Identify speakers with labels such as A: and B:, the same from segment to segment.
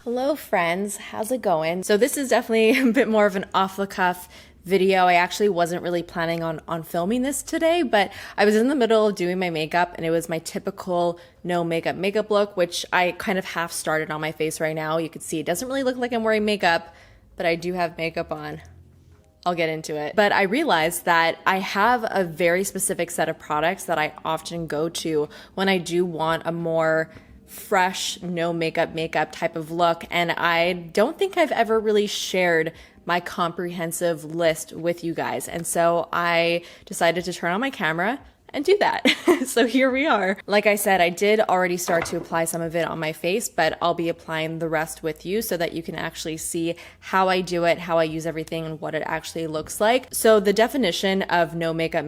A: Hello friends, how's it going? So this is definitely a bit more of an off the cuff video. I actually wasn't really planning on filming this today, but I was in the middle of doing my makeup and it was my typical no makeup look, which I kind of half started on my face right now. You can see it doesn't really look like I'm wearing makeup, but I do have makeup on. I'll get into it. But I realized that I have a very specific set of products that I often go to when I do want a more fresh, no makeup type of look. And I don't think I've ever really shared my comprehensive list with you guys. And so I decided to turn on my camera and do that. So here we are. Like I said, I did already start to apply some of it on my face, but I'll be applying the rest with you so that you can actually see how I do it, how I use everything, and what it actually looks like. So the definition of no makeup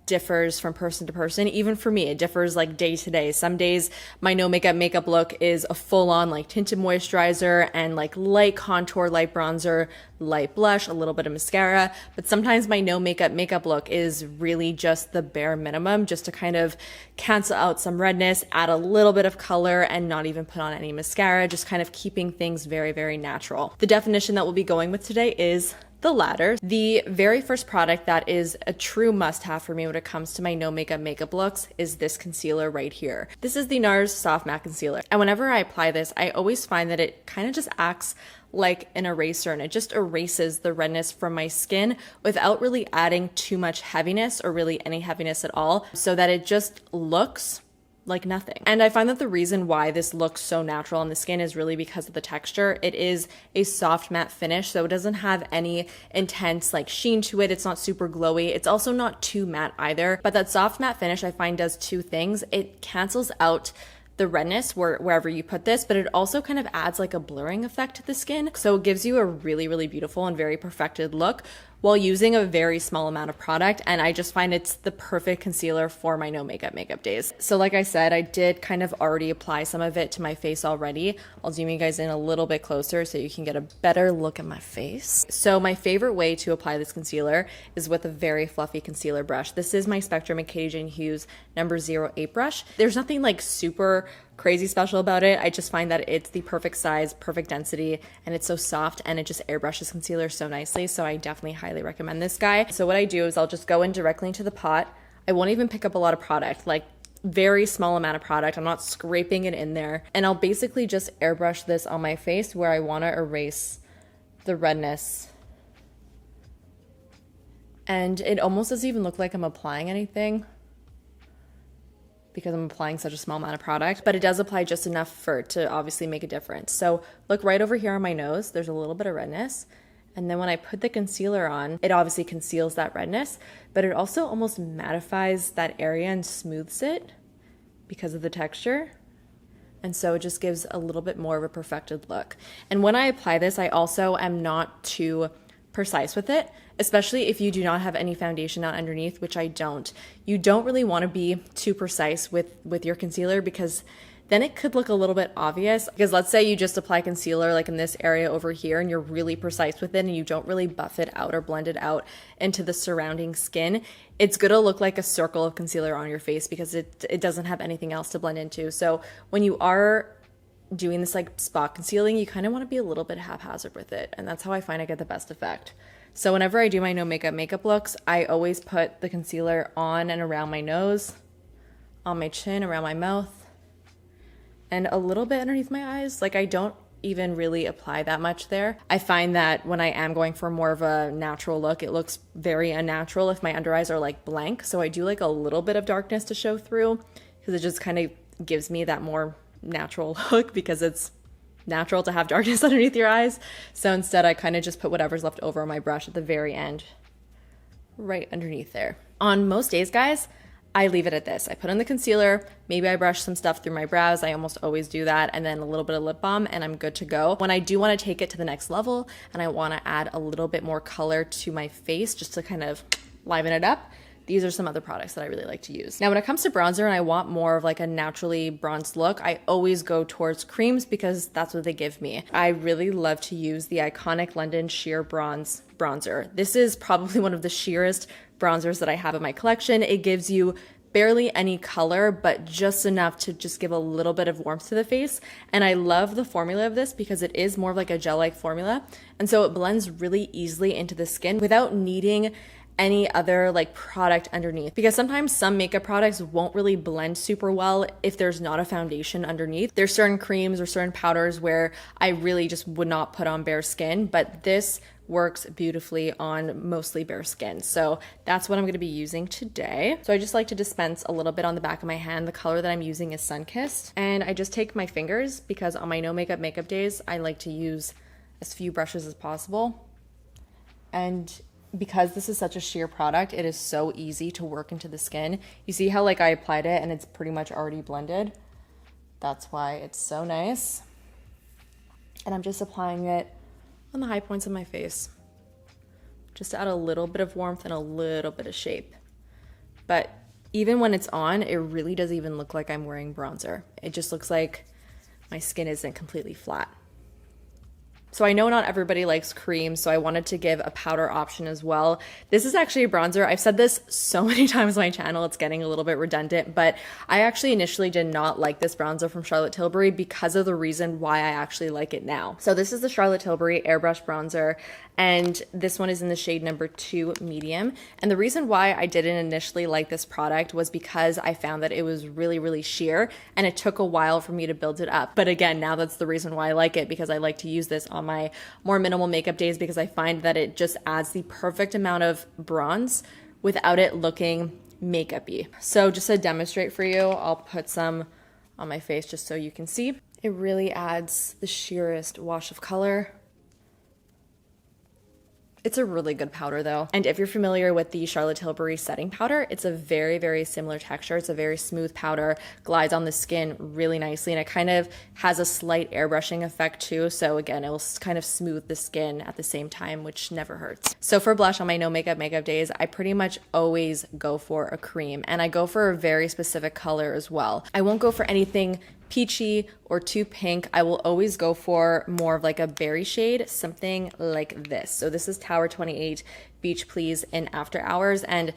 A: differs from person to person. Even for me, it differs like day to day. Some days my no makeup look is a full on like tinted moisturizer and like light contour, light bronzer, light blush, a little bit of mascara. But sometimes my no makeup look is really just the bare minimum, just to kind of cancel out some redness, add a little bit of color, and not even put on any mascara, just kind of keeping things very, very natural. The definition that we'll be going with today is the latter. The very first product that is a true must-have for me when it comes to my no makeup looks is this concealer right here. This is the NARS Soft Matte Concealer. And whenever I apply this, I always find that it kind of just acts like an eraser, and it just erases the redness from my skin without really adding too much heaviness or really any heaviness at all, so that it just looks like nothing. And I find that the reason why this looks so natural on the skin is really because of the texture. It is a soft matte finish, so it doesn't have any intense like sheen to it. It's not super glowy. It's also not too matte either. But that soft matte finish I find does two things. It cancels out the redness wherever you put this, but it also kind of adds like a blurring effect to the skin. So it gives you a really, really beautiful and very perfected look while using a very small amount of product. And I just find it's the perfect concealer for my no makeup days. So like I said, I did kind of already apply some of it to my face already. I'll zoom you guys in a little bit closer so you can get a better look at my face. So my favorite way to apply this concealer is with a very fluffy concealer brush. This is my Spectrum and Katie Jane Hughes number 08 brush. There's nothing like super crazy special about it. I just find that it's the perfect size, perfect density, and it's so soft and it just airbrushes concealer so nicely. So I definitely highly recommend this guy. So what I do is I'll just go in directly into the pot. I won't even pick up a lot of product, like very small amount of product. I'm not scraping it in there. And I'll basically just airbrush this on my face where I want to erase the redness. And it almost doesn't even look like I'm applying anything, because I'm applying such a small amount of product, but it does apply just enough for it to obviously make a difference. So look right over here on my nose, there's a little bit of redness. And then when I put the concealer on, it obviously conceals that redness, but it also almost mattifies that area and smooths it because of the texture. And so it just gives a little bit more of a perfected look. And when I apply this, I also am not too precise with it, especially if you do not have any foundation on underneath, which I don't. You don't really want to be too precise with your concealer, because then it could look a little bit obvious. Because let's say you just apply concealer like in this area over here and you're really precise with it and you don't really buff it out or blend it out into the surrounding skin, it's gonna look like a circle of concealer on your face because it doesn't have anything else to blend into. So when you are doing this like spot concealing, you kind of want to be a little bit haphazard with it, and that's how I find I get the best effect. So whenever I do my no makeup looks, I always put the concealer on and around my nose, on my chin, around my mouth, and a little bit underneath my eyes. Like I don't even really apply that much there. I find that when I am going for more of a natural look, it looks very unnatural if my under eyes are like blank. So I do like a little bit of darkness to show through, because it just kind of gives me that more natural look, because it's natural to have darkness underneath your eyes. So instead I kind of just put whatever's left over on my brush at the very end, right underneath there. On most days, guys, I leave it at this. I put on the concealer, maybe I brush some stuff through my brows, I almost always do that, and then a little bit of lip balm, and I'm good to go. When I do want to take it to the next level and I want to add a little bit more color to my face just to kind of liven it up, these are some other products that I really like to use. Now, when it comes to bronzer and I want more of like a naturally bronzed look, I always go towards creams because that's what they give me. I really love to use the iconic London Sheer Bronze bronzer. This is probably one of the sheerest bronzers that I have in my collection. It gives you barely any color, but just enough to just give a little bit of warmth to the face. And I love the formula of this because it is more of like a gel-like formula. And so it blends really easily into the skin without needing any other like product underneath, because sometimes some makeup products won't really blend super well if there's not a foundation underneath. There's certain creams or certain powders where I really just would not put on bare skin, but this works beautifully on mostly bare skin. So that's what I'm going to be using today. So I just like to dispense a little bit on the back of my hand. The color that I'm using is Sunkissed, and I just take my fingers because on my no makeup days I like to use as few brushes as possible. And because this is such a sheer product, it is so easy to work into the skin. You see how like I applied it and it's pretty much already blended? That's why it's so nice. And I'm just applying it on the high points of my face, just to add a little bit of warmth and a little bit of shape. But even when it's on, it really doesn't even look like I'm wearing bronzer. It just looks like my skin isn't completely flat. So I know not everybody likes cream, so I wanted to give a powder option as well. This is actually a bronzer. I've said this so many times on my channel, it's getting a little bit redundant, but I actually initially did not like this bronzer from Charlotte Tilbury because of the reason why I actually like it now. So this is the Charlotte Tilbury Airbrush Bronzer, and this one is in the shade number 2 medium. And the reason why I didn't initially like this product was because I found that it was really, really sheer, and it took a while for me to build it up. But again, now that's the reason why I like it, because I like to use this on my more minimal makeup days, because I find that it just adds the perfect amount of bronze without it looking makeup-y. So just to demonstrate for you, I'll put some on my face just so you can see. It really adds the sheerest wash of color. It's a really good powder though. And if you're familiar with the Charlotte Tilbury setting powder, it's a very, very similar texture. It's a very smooth powder, glides on the skin really nicely, and it kind of has a slight airbrushing effect too. So again, it will kind of smooth the skin at the same time, which never hurts. So for blush on my no makeup days, I pretty much always go for a cream, and I go for a very specific color as well. I won't go for anything peachy or too pink. I will always go for more of like a berry shade, something like this. So this is Tower 28 Beach Please in After Hours, and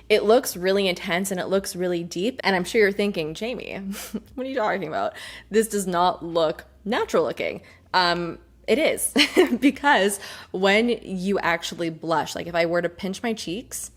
A: it looks really intense and it looks really deep. And I'm sure you're thinking, Jamie, what are you talking about? This does not look natural looking. It is because when you actually blush, like if I were to pinch my cheeks,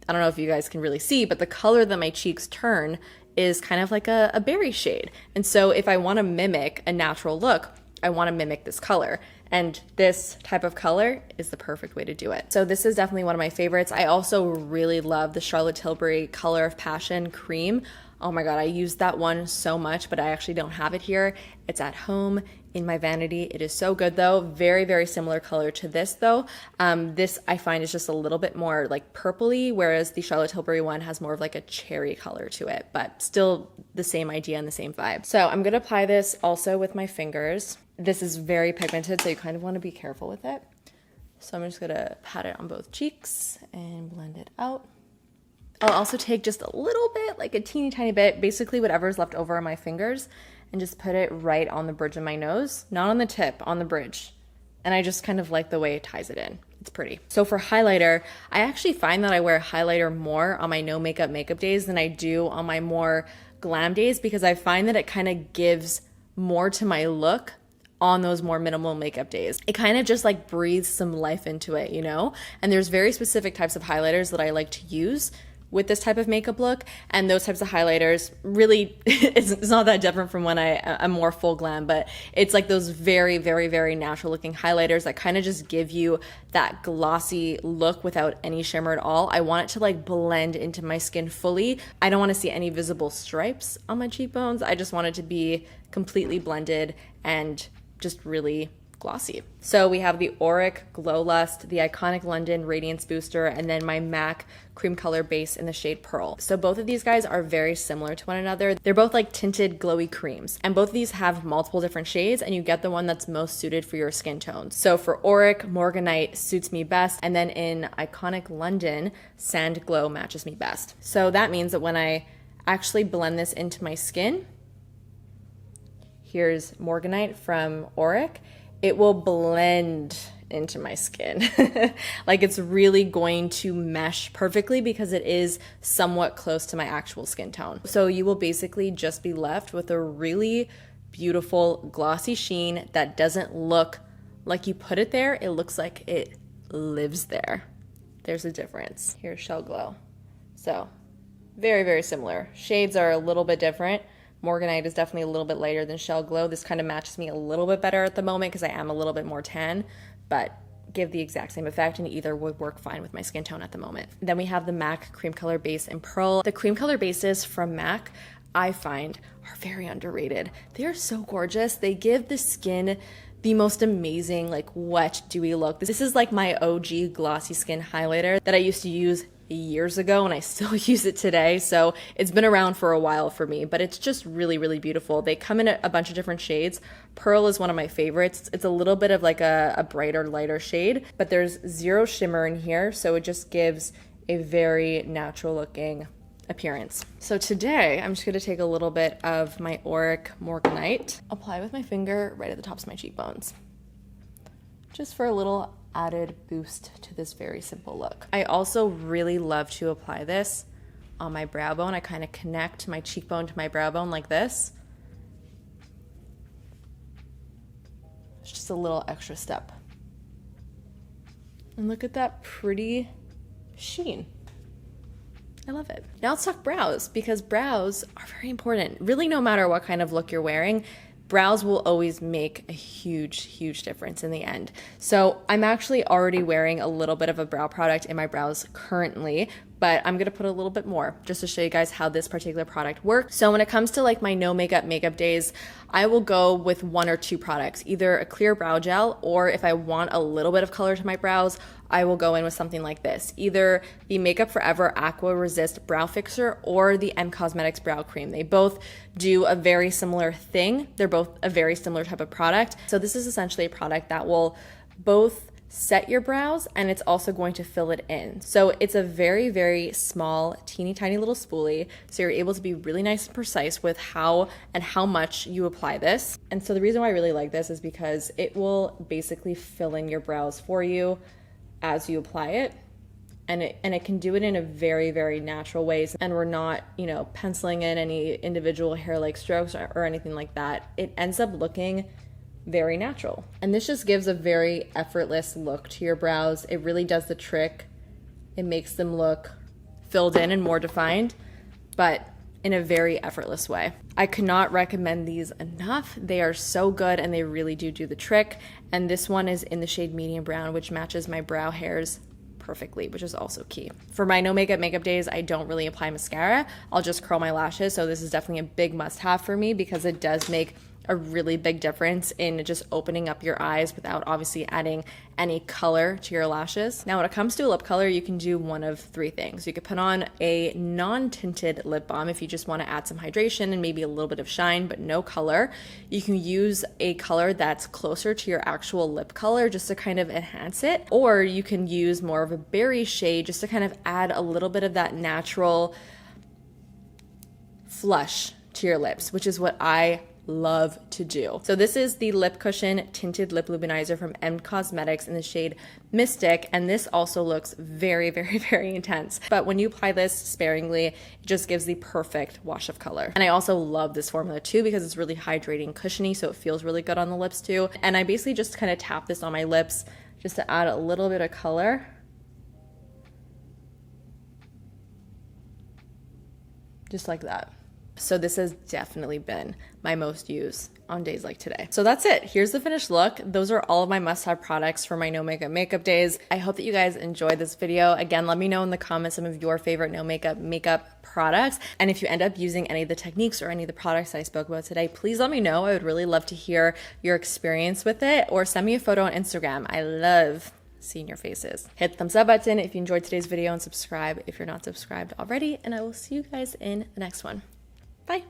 A: I don't know if you guys can really see, but the color that my cheeks turn is kind of like a berry shade. And so if I want to mimic a natural look, I want to mimic this color. And this type of color is the perfect way to do it. So this is definitely one of my favorites. I also really love the Charlotte Tilbury Color of Passion cream. Oh my God, I use that one so much, but I actually don't have it here. It's at home in my vanity. It is so good though. Very, very similar color to this though. This I find is just a little bit more like purpley, whereas the Charlotte Tilbury one has more of like a cherry color to it, but still the same idea and the same vibe. So I'm gonna apply this also with my fingers. This is very pigmented, so you kind of wanna be careful with it. So I'm just gonna pat it on both cheeks and blend it out. I'll also take just a little bit, like a teeny tiny bit, basically whatever's left over on my fingers, and just put it right on the bridge of my nose, not on the tip, on the bridge. And I just kind of like the way it ties it in. It's pretty. So for highlighter, I actually find that I wear highlighter more on my no makeup days than I do on my more glam days, because I find that it kind of gives more to my look on those more minimal makeup days. It kind of just like breathes some life into it, you know? And there's very specific types of highlighters that I like to use with this type of makeup look, and those types of highlighters really, it's not that different from when I'm more full glam, but it's like those very, very, very natural looking highlighters that kind of just give you that glossy look without any shimmer at all. I want it to like blend into my skin fully. I don't want to see any visible stripes on my cheekbones. I just want it to be completely blended and just really glossy. So we have the Auric Glow Lust, the Iconic London Radiance Booster, and then my MAC Cream Color Base in the shade Pearl. So both of these guys are very similar to one another. They're both like tinted glowy creams, and both of these have multiple different shades, and you get the one that's most suited for your skin tones. So for Auric, Morganite suits me best, and then in Iconic London, Sand Glow matches me best. So that means that when I actually blend this into my skin, here's Morganite from Auric, it will blend into my skin. Like it's really going to mesh perfectly because it is somewhat close to my actual skin tone. So you will basically just be left with a really beautiful glossy sheen that doesn't look like you put it there. It looks like it lives there. There's a difference. Here's Shell Glow. So very, very similar. Shades are a little bit different. Morganite is definitely a little bit lighter than Shell Glow. This kind of matches me a little bit better at the moment because I am a little bit more tan, but give the exact same effect and either would work fine with my skin tone at the moment. Then we have the MAC Cream Color Base in Pearl. The cream color bases from MAC, I find, are very underrated. They are so gorgeous. They give the skin the most amazing, like wet, dewy look. This is like my OG glossy skin highlighter that I used to use years ago and I still use it today. So it's been around for a while for me, but it's just really, really beautiful. They come in a bunch of different shades. Pearl is one of my favorites. It's a little bit of like a brighter, lighter shade, but there's zero shimmer in here. So it just gives a very natural looking appearance. So today I'm just going to take a little bit of my Auric Morganite, apply with my finger right at the tops of my cheekbones, just for a little added boost to this very simple look. I also really love to apply this on my brow bone. I kind of connect my cheekbone to my brow bone like this. It's just a little extra step. And look at that pretty sheen. I love it. Now let's talk brows, because brows are very important. Really, no matter what kind of look you're wearing, brows will always make a huge, huge difference in the end. So I'm actually already wearing a little bit of a brow product in my brows currently, but I'm gonna put a little bit more just to show you guys how this particular product works. So when it comes to like my no makeup days, I will go with one or two products, either a clear brow gel, or if I want a little bit of color to my brows, I will go in with something like this, either the Makeup Forever Aqua Resist Brow Fixer or the M Cosmetics Brow Cream. They both do a very similar thing. They're both a very similar type of product. So this is essentially a product that will both set your brows and it's also going to fill it in. So it's a very, very small, teeny tiny little spoolie. So you're able to be really nice and precise with how and how much you apply this. And so the reason why I really like this is because it will basically fill in your brows for you as you apply it, and it can do it in a very, very natural ways, and we're not, you know, penciling in any individual hair-like strokes or anything like that. It ends up looking very natural, and this just gives a very effortless look to your brows. It really does the trick. It makes them look filled in and more defined, but in a very effortless way. I could not recommend these enough. They are so good and they really do the trick. And this one is in the shade medium brown, which matches my brow hairs perfectly, which is also key. For my no makeup days, I don't really apply mascara. I'll just curl my lashes. So this is definitely a big must have for me because it does make a really big difference in just opening up your eyes without obviously adding any color to your lashes. Now, when it comes to a lip color, you can do one of three things. You could put on a non-tinted lip balm if you just want to add some hydration and maybe a little bit of shine, but no color. You can use a color that's closer to your actual lip color just to kind of enhance it, or you can use more of a berry shade just to kind of add a little bit of that natural flush to your lips, which is what I love to do. So this is the Lip Cushion Tinted Lip Luminizer from M Cosmetics in the shade Mystic, and this also looks very, very, very intense. But when you apply this sparingly, it just gives the perfect wash of color. And I also love this formula too because it's really hydrating, cushiony, so it feels really good on the lips too. And I basically just kind of tap this on my lips just to add a little bit of color. Just like that. So this has definitely been my most used on days like today. So that's it. Here's the finished look. Those are all of my must-have products for my no makeup days. I hope that you guys enjoyed this video. Again, let me know in the comments some of your favorite no makeup products. And if you end up using any of the techniques or any of the products I spoke about today, please let me know. I would really love to hear your experience with it, or send me a photo on Instagram. I love seeing your faces. Hit the thumbs up button if you enjoyed today's video and subscribe if you're not subscribed already. And I will see you guys in the next one. Bye.